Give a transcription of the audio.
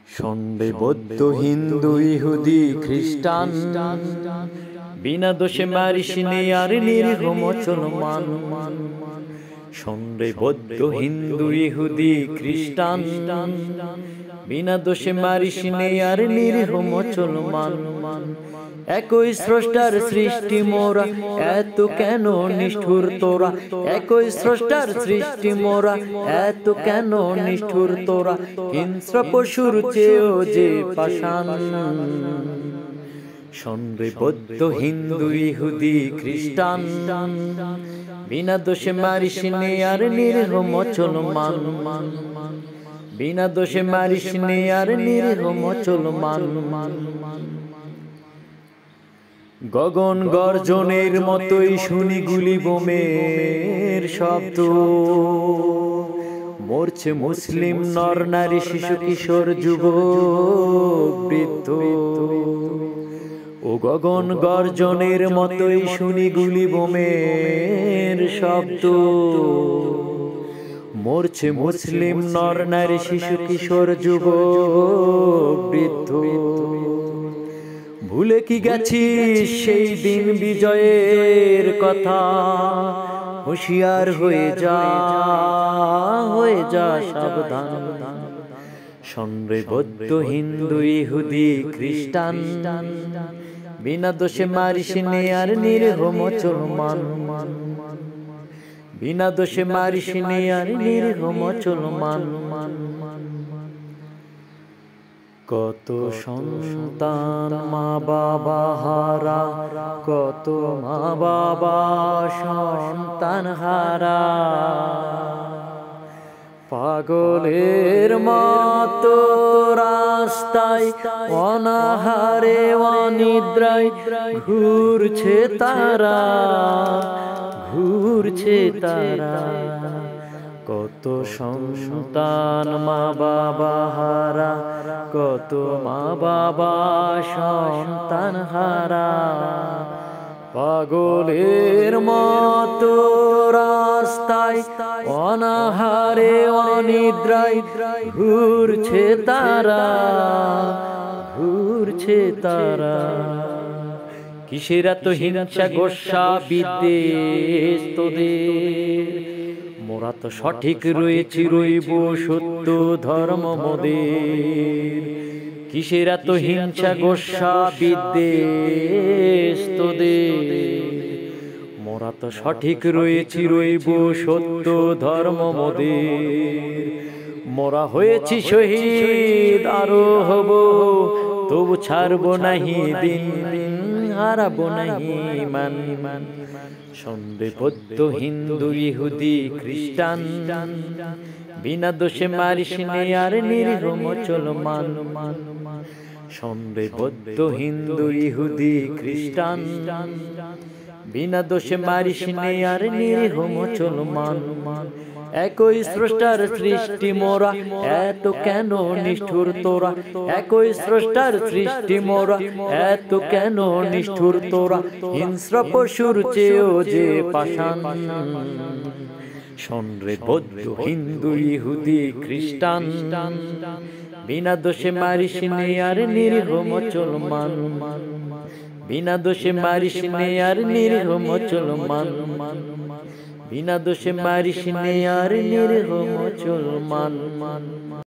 সন্দেহ বৌদ্ধ হিন্দু ইহুদি খ্রিস্টান, বিনা দোষে মারিস নে আর নিরীহ মুসলমান। সন্দেহ বৌদ্ধ হিন্দু ইহুদি খ্রিস্টান, বিনা দোষে মারিস নে আর নিরীহ মুসলমান। একই স্রষ্টার সৃষ্টি মোরা, এত কেন নিষ্ঠুর তোরা? একই স্রষ্টার সৃষ্টি মোরা, এত কেন নিষ্ঠুর তোরা? হিংস্র পশুর চেয়েও যে পাষাণ। সন্দেহ বৌদ্ধ হিন্দু ইহুদি খ্রিস্টান, বিনা দোষে মারিস নে আর নিরীহ মুসলমান। বিনা দোষে মারিস নে আর নিরীহ মুসলমান। গগন গর্জনের মতোই শুনি গুলি বোমের শব্দ, মরছে মুসলিম নর নারী শিশু কিশোর যুবক বৃদ্ধ। ও গগন গর্জনের মতোই শুনি গুলি বোমের শব্দ, মরছে মুসলিম নর নারী শিশু কিশোর যুবক বৃদ্ধ। ভুলে কি গেছিস সেই দিন বিজয়ের কথা? হুঁশিয়ার হয়ে যা, হয়ে যা সাবধান। সন্দেহ বৌদ্ধ হিন্দু ইহুদি খ্রিস্টান, বিনা দোষে মারিস নে আর নিরীহ মুসলমান। বিনা দোষে মারিস নে আর নিরীহ মুসলমান। কত সন্তান মা বাবা হারা, কত মা বাবা সন্তান হারা। পাগলের মতো রাস্তায় অনাহারে অনিদ্রায় ঘুরছে তারা, ঘুরছে তারা। কত সন্তান মা বাবা হারা, কত মা বাবা সন্তান হারা। পাগলের মতো রাস্তায় অনাহারে অনিদ্রায় ঘুরছে তারা, ঘুরছে তারা। কিসের এত হিংসা গোস্বা বিদ্বেষ তোদের? মোরা তো সঠিক রয়েছি, রইব সত্য ধর্ম মোদের। কিসের এত হিংসা গোস্বা বিদ্বেষ তোদের? মোরা তো সঠিক রয়েছি, রইব সত্য ধর্ম মোদের। মোরা হয়েছি শহীদ, আরো হব, তবু ছাড়বো নাহি দিন, হারাবো নাহি মান। সন্দেহ বৌদ্ধ হিন্দু ইহুদি খ্রিস্টান, বিনা দোষে মারিস নে আর নিরীহ মুসলমান। সন্দেহ বৌদ্ধ হিন্দু ইহুদি খ্রিস্টান, বিনা দোষে মারিস নে আর নিরীহ মুসলমান। একই স্রষ্টার সৃষ্টি মোরা, এত কেন নিষ্ঠুর তোরা? একই স্রষ্টার সৃষ্টি মোরা, এত কেন নিষ্ঠুর তোরা? হিংস্র পশুর চেয়েও যে পাষাণ। সন্দেহ বৌদ্ধ হিন্দু ইহুদি খ্রিস্টান, বিনা দোষে মারিস নে আর নিরীহ মুসলমান। বিনা দোষে মারিস নে আর নিরীহ মুসলমান। বিনা দোষে মারিস নে আর নিরীহ মুসলমান।